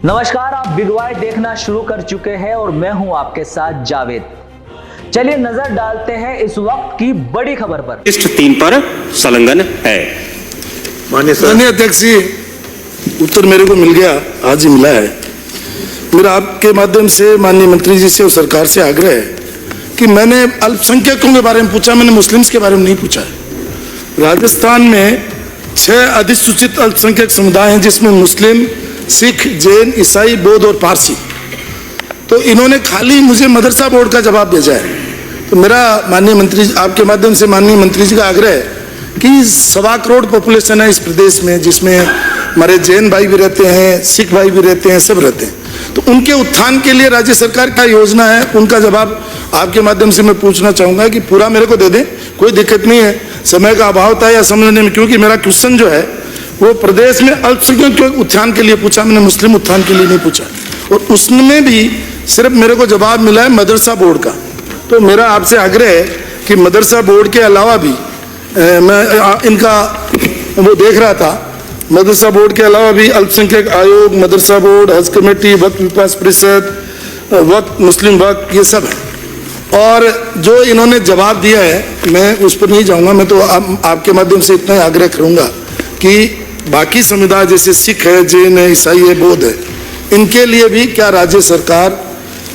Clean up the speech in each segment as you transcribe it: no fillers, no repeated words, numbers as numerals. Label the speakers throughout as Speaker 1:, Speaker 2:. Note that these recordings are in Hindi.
Speaker 1: नमस्कार, आप बिग वाई देखना शुरू कर चुके हैं और मैं हूं आपके साथ जावेद। चलिए नजर डालते हैं इस वक्त की बड़ी खबर पर।
Speaker 2: लिस्ट 3 पर संलग्न है।
Speaker 3: माननीय अध्यक्ष जी, उत्तर मेरे को मिल गया, आज ही मिला है। मेरा आपके माध्यम से माननीय मंत्री जी से और सरकार से आग्रह है कि मैंने अल्पसंख्यकों के बारे में पूछा, मैंने मुस्लिम्स के बारे में नहीं पूछा है। राजस्थान में 6 अधिसूचित अल्पसंख्यक समुदाय हैं, जिसमें मुस्लिम, सिख, जैन, ईसाई, बौद्ध और पारसी। तो इन्होंने खाली मुझे मदरसा बोर्ड का जवाब भेजा है। तो मेरा माननीय मंत्री, आपके माध्यम से माननीय मंत्री जी का आग्रह है कि 1.25 करोड़ पॉपुलेशन है इस प्रदेश में, जिसमें हमारे जैन भाई भी रहते हैं, सिख भाई भी रहते हैं, सब रहते हैं। तो उनके उत्थान के लिए राज्य सरकार क्या योजना है, उनका जवाब आपके माध्यम से मैं पूछना चाहूँगा कि पूरा मेरे को दे दें, कोई दिक्कत नहीं है। समय का अभाव था या समझने में, क्योंकि मेरा क्वेश्चन जो है वो प्रदेश में अल्पसंख्यक के उत्थान के लिए पूछा, मैंने मुस्लिम उत्थान के लिए नहीं पूछा। और उसमें भी सिर्फ मेरे को जवाब मिला है मदरसा बोर्ड का। तो मेरा आपसे आग्रह है कि मदरसा बोर्ड के अलावा भी मैं इनका वो देख रहा था, मदरसा बोर्ड के अलावा भी अल्पसंख्यक आयोग, मदरसा बोर्ड, हज कमेटी, वक्फ विकास परिषद, वक्फ, मुस्लिम वक्फ, ये सब है। और जो इन्होंने जवाब दिया है मैं उस पर नहीं जाऊंगा। मैं तो आपके माध्यम से इतना ही आग्रह करूंगा कि बाकी समुदाय जैसे सिख है, जैन है, ईसाई है, बौद्ध है, इनके लिए भी क्या राज्य सरकार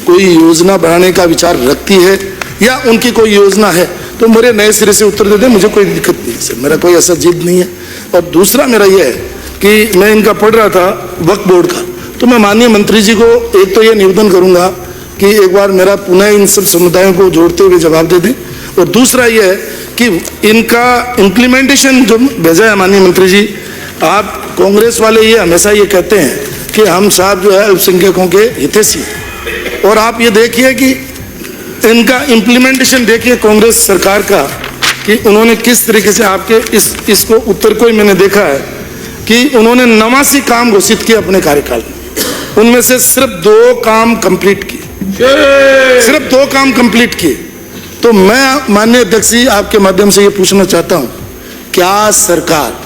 Speaker 3: कोई योजना बनाने का विचार रखती है या उनकी कोई योजना है तो मेरे नए सिरे से उत्तर दे दें, मुझे कोई दिक्कत नहीं है सर, मेरा कोई ऐसा जिद नहीं है। और दूसरा मेरा यह है कि मैं इनका पढ़ रहा था वक्फ बोर्ड का, तो मैं माननीय मंत्री जी को एक तो ये निवेदन करूंगा कि एक बार मेरा पुनः इन सब समुदायों को जोड़ते हुए जवाब दे दें। और दूसरा यह है कि इनका इम्प्लीमेंटेशन जो भेजा है माननीय मंत्री जी, आप कांग्रेस वाले ये हमेशा ये कहते हैं कि हम साहब जो है अल्पसंख्यकों के हितैषी, और आप ये देखिए कि इनका इम्प्लीमेंटेशन देखिए कांग्रेस सरकार का कि उन्होंने किस तरीके से आपके इसको उत्तर को ही मैंने देखा है कि उन्होंने 89 काम घोषित किए अपने कार्यकाल में, उनमें से सिर्फ 2 काम कंप्लीट किए, सिर्फ 2 काम कंप्लीट किए। तो मैं माननीय अध्यक्ष जी आपके माध्यम से ये पूछना चाहता हूँ, क्या सरकार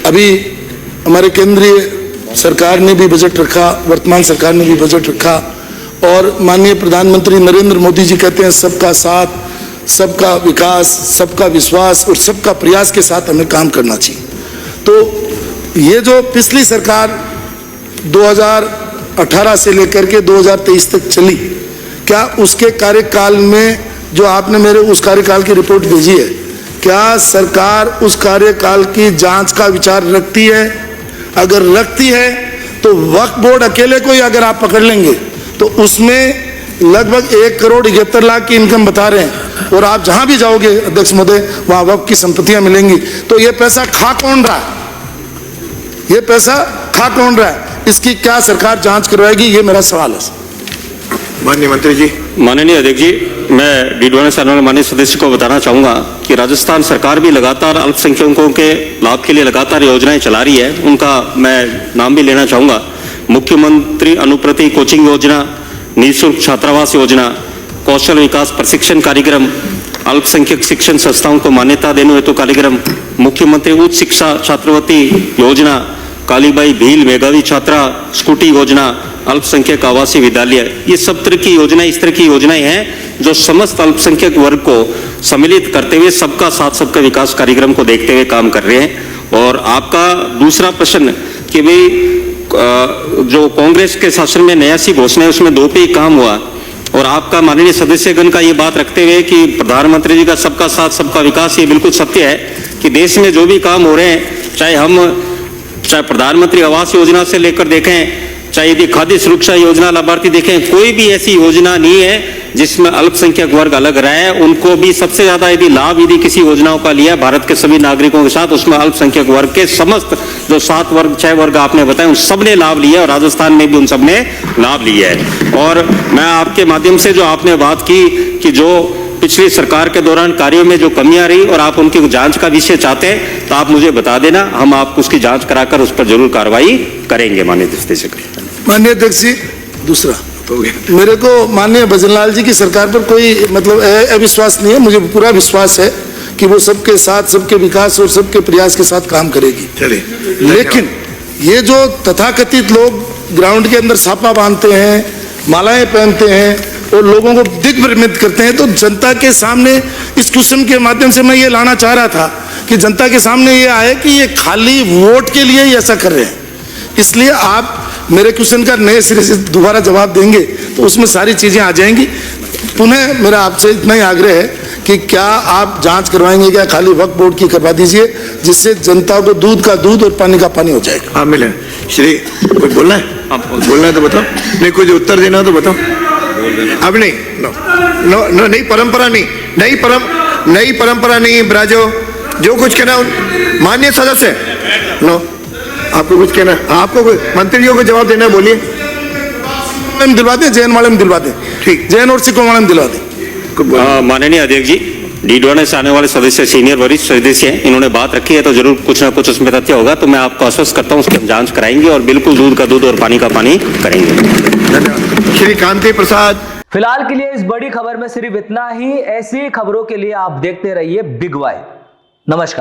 Speaker 3: अभी हमारे केंद्रीय सरकार ने भी बजट रखा, वर्तमान सरकार ने भी बजट रखा, और माननीय प्रधानमंत्री नरेंद्र मोदी जी कहते हैं सबका साथ, सबका विकास, सबका विश्वास और सबका प्रयास के साथ हमें काम करना चाहिए। तो ये जो पिछली सरकार 2018 से लेकर के 2023 तक चली, क्या उसके कार्यकाल में जो आपने मेरे उस कार्यकाल की रिपोर्ट भेजी है, क्या सरकार उस कार्यकाल की जांच का विचार रखती है? अगर रखती है तो वक्फ बोर्ड अकेले को ही अगर आप पकड़ लेंगे तो उसमें लगभग 1 करोड़ 71 लाख की इनकम बता रहे हैं, और आप जहां भी जाओगे अध्यक्ष महोदय वहां वक्फ की संपत्तियां मिलेंगी। तो ये पैसा खा कौन रहा है, ये पैसा खा कौन रहा है, इसकी क्या सरकार जांच करवाएगी, ये मेरा सवाल है।
Speaker 2: माननीय मंत्री जी। माननीय अध्यक्ष जी, मैं डीडवाना चैनल माननीय सदस्य को बताना चाहूंगा कि राजस्थान सरकार भी लगातार अल्पसंख्यकों के लाभ के लिए लगातार योजनाएं चला रही है। उनका मैं नाम भी लेना चाहूंगा, मुख्यमंत्री अनुप्रति कोचिंग योजना, निःशुल्क छात्रावास योजना, कौशल विकास प्रशिक्षण कार्यक्रम, अल्पसंख्यक शिक्षण संस्थाओं को मान्यता देने हेतु कार्यक्रम, मुख्यमंत्री उच्च शिक्षा छात्रवृत्ति योजना, कालीबाई भील मेधावी छात्रा स्कूटी योजना, अल्पसंख्यक आवासीय विद्यालय, ये सब तरह की योजनाएं इस तरह की योजनाएं हैं जो समस्त अल्पसंख्यक वर्ग को सम्मिलित करते हुए सबका साथ सबका विकास कार्यक्रम को देखते हुए काम कर रहे हैं। और आपका दूसरा प्रश्न कि भाई जो कांग्रेस के शासन में 89 घोषणा है उसमें 2 पे ही काम हुआ, और आपका माननीय सदस्यगण का ये बात रखते हुए कि प्रधानमंत्री जी का सबका साथ सबका विकास, ये बिल्कुल सत्य है कि देश में जो भी काम हो रहे हैं, चाहे प्रधानमंत्री आवास योजना से लेकर देखें, चाहे यदि खाद्य सुरक्षा योजना लाभार्थी देखें, कोई भी ऐसी योजना नहीं है जिसमें अल्पसंख्यक वर्ग अलग रहे। उनको भी सबसे ज्यादा यदि लाभ यदि किसी योजनाओं का लिया भारत के सभी नागरिकों के साथ, उसमें अल्पसंख्यक वर्ग के समस्त जो 7 वर्ग 6 वर्ग आपने बताए उन सब ने लाभ लिया, और राजस्थान में भी उन सब ने लाभ लिया है। और मैं आपके माध्यम से जो आपने बात की कि जो पिछली सरकार के दौरान कार्यों में जो कमियां रही और आप उनकी जांच का विषय चाहते हैं तो आप मुझे बता देना, हम आपको उसकी जांच कराकर उस पर जरूर कार्रवाई करेंगे। माननीय
Speaker 3: अध्यक्ष जी, दूसरा मेरे को माननीय भजनलाल जी की सरकार पर कोई मतलब अविश्वास नहीं है, मुझे पूरा विश्वास है कि वो सबके साथ सबके विकास और सबके प्रयास के साथ काम करेगी। लेकिन ये जो तथाकथित लोग ग्राउंड के अंदर सापा बांधते हैं, मालाएं पहनते हैं और लोगों को दिग्भ्रमित करते हैं। तो जनता के सामने इस क्वेश्चन के माध्यम से मैं ये लाना चाह रहा था कि जनता के सामने ये आए कि ये खाली वोट के लिए ही ऐसा कर रहे हैं। इसलिए आप मेरे क्वेश्चन का नए सिरे से दोबारा जवाब देंगे तो उसमें सारी चीजें आ जाएंगी। पुनः मेरा आपसे इतना ही आग्रह है कि क्या आप जांच करवाएंगे, क्या खाली वक्फ बोर्ड की करवा दीजिए, जिससे जनता को दूध का दूध और पानी का पानी हो जाएगा।
Speaker 4: हाँ मिले श्री, कुछ बोलना है? बोलना है तो बताओ, नहीं कुछ उत्तर देना तो बताओ। अब नहीं, नो नो नो, नई परंपरा नहीं, नई परंपरा नहीं ब्राजो, जो कुछ कहना माननीय सदस्य। नो, आपको कुछ कहना, आपको मंत्रियों को जवाब देना, बोलिए।
Speaker 3: में दिलवा दें, जैन वाले में दिलवा दें,
Speaker 4: ठीक,
Speaker 3: जैन और सिखों वाले में दिलवा दें।
Speaker 2: माननीय अध्यक्ष जी, D21 से आने वाले सदस्य सीनियर वरिष्ठ सदस्य हैं, इन्होंने बात रखी है तो जरूर कुछ ना कुछ उसमें तथ्य होगा, तो मैं आपको आश्वस्त करता हूं उसकी हम जांच कराएंगे और बिल्कुल दूध का दूध और पानी का पानी करेंगे।
Speaker 4: धन्यवाद। श्री कांति प्रसाद।
Speaker 1: फिलहाल के लिए इस बड़ी खबर में सिर्फ इतना ही। ऐसी खबरों के लिए आप देखते रहिए बिग वाई। नमस्कार।